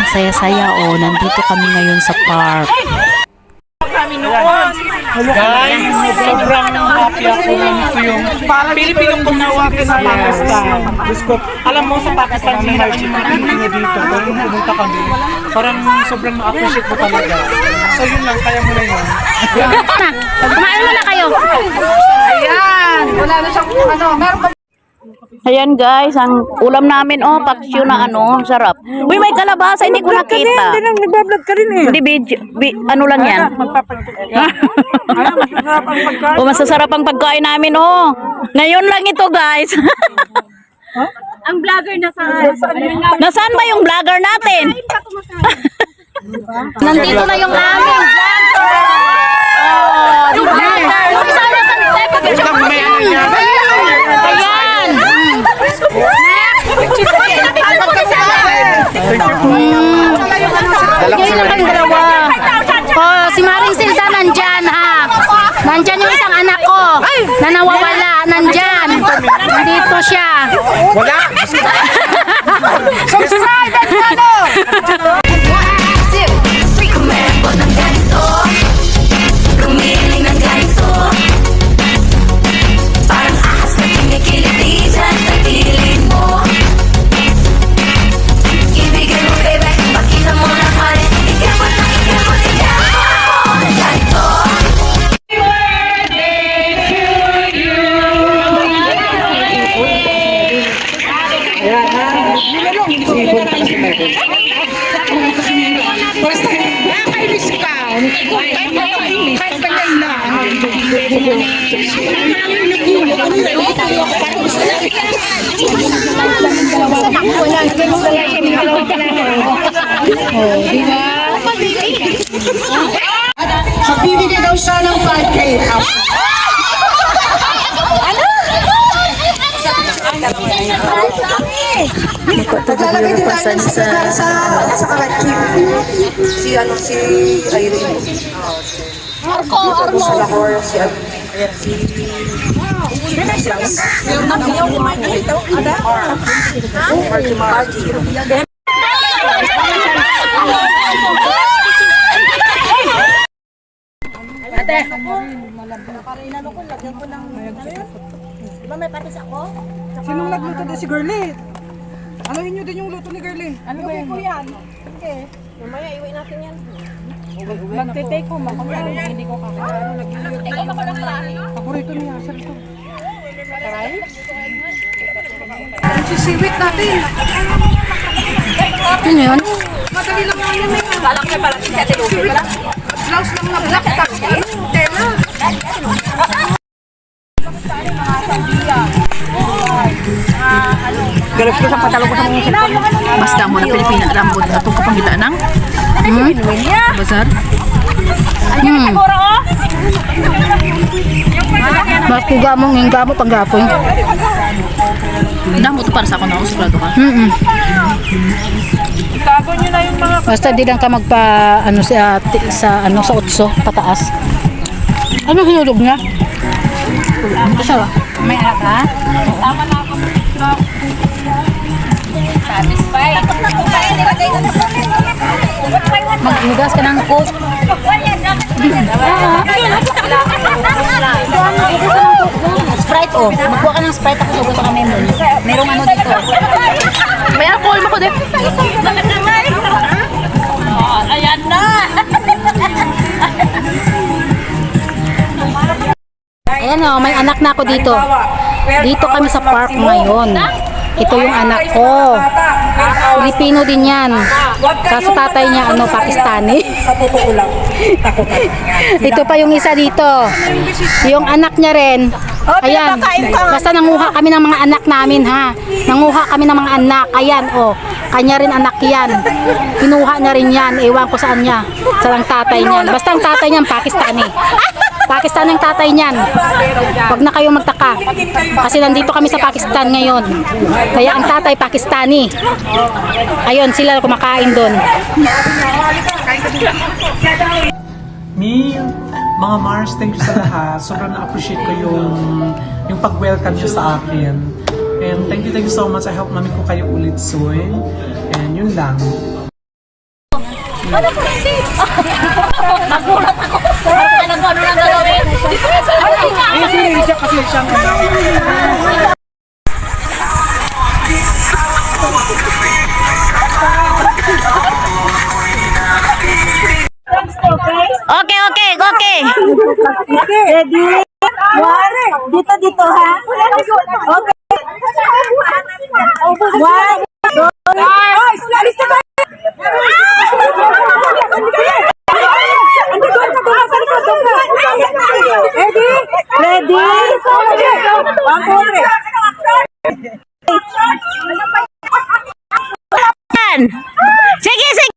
ang saya-saya nandito kami ngayon sa park. Guys, sobrang happy ako. Ito yung Pilipinong gumawa sa Pakistan. Alam mo, sa Pakistan, hindi na kami Pilipino dito. Pero nung pumunta kami, parang sobrang na-appreciate ko talaga. So yun lang, kaya mo na yun. Kumain mo na kayo. Ayan, wala na siyang meron pa. Ayan guys, ang ulam namin paksyo na sarap. Uy, may kalabasa, hindi ko nakita. Hindi nang nagbablog ka rin eh. Hindi, ano lang yan. Masasarap ang pagkain namin Ngayon lang ito guys. Ang vlogger Nasaan ba yung vlogger natin? Nandito na yung aming vlogger. Yung vlogger. Ayan. Yung dalawa. Si Maring Silda nandyan Nandyan yung isang anak ko na nawawala. Nandyan. Nandito siya. Wala! Subscribe and follow! Magbibigay daw siya ng 5K. Maglalagay din tayo ng secretary sa karakip. Si Irene. Sa Lahore, si Sinong nagluto din si Girlie? Ano inyo din yung luto ni Girlie? Ano ba yan? Okay. Mamaya iwi natin yan. Magte-take home ako yan. Hindi ko kakain. Ikaw na ko lang tayo. Paborito niya. Sir ito. Taray? Ang sisiwit natin. Ano yun? Madali lang yan yan. Balang niya pala si Kate Lupi pala. Blouse lang na black. Taksin. Tema. galas ko sa patalo ko sa mga Basta mo na Pilipina rambod na itong kapangitaan ng bazar. Makuga mo ng gamo panggapon. Damo to para sa ako na usplado ka. Basta di lang ka magpa sa otso pataas. Ano hinulog niya? Asawa? May anak ka? Tama na ako. Satisfied. Maghugas ka ng coat. Sprite magkuha ka ng Sprite ako sa kami mo. Merong dito. May alcohol mo ko din. Ayan na! Ayan may anak na ako dito. Dito kami sa park ngayon. Ito yung anak ko. Filipino din yan. Kaso tatay niya Pakistani. Ito pa yung isa dito. Yung anak niya rin. Ayan. Basta nanguha kami ng mga anak namin Nanguha kami ng mga anak. Ayan Kanya rin anak yan. Kinuha niya rin yan. Ewan ko saan niya. Sa tatay niyan. Basta ang tatay niyan Pakistani. Pakistan ang tatay niyan. Huwag na kayong magtaka. Kasi nandito kami sa Pakistan ngayon. Kaya ang tatay Pakistani. Ayun, sila kumakain doon. Mga Mars, thank you sa lahat. Sobrang na-appreciate ko yung pag-welcome nyo sa akin. And thank you so much. I hope namin ko kayo ulit soon. And yun lang. Ano po si? Nagulat ako. Alam ko ano nang gagawin. Eh, si Risha kasi siyang Okay, okay, okay. Ready? One. Dito ha. Okay. One. Guys, alis na tayo. Ready? Ready? One, two, three. Sige, sige.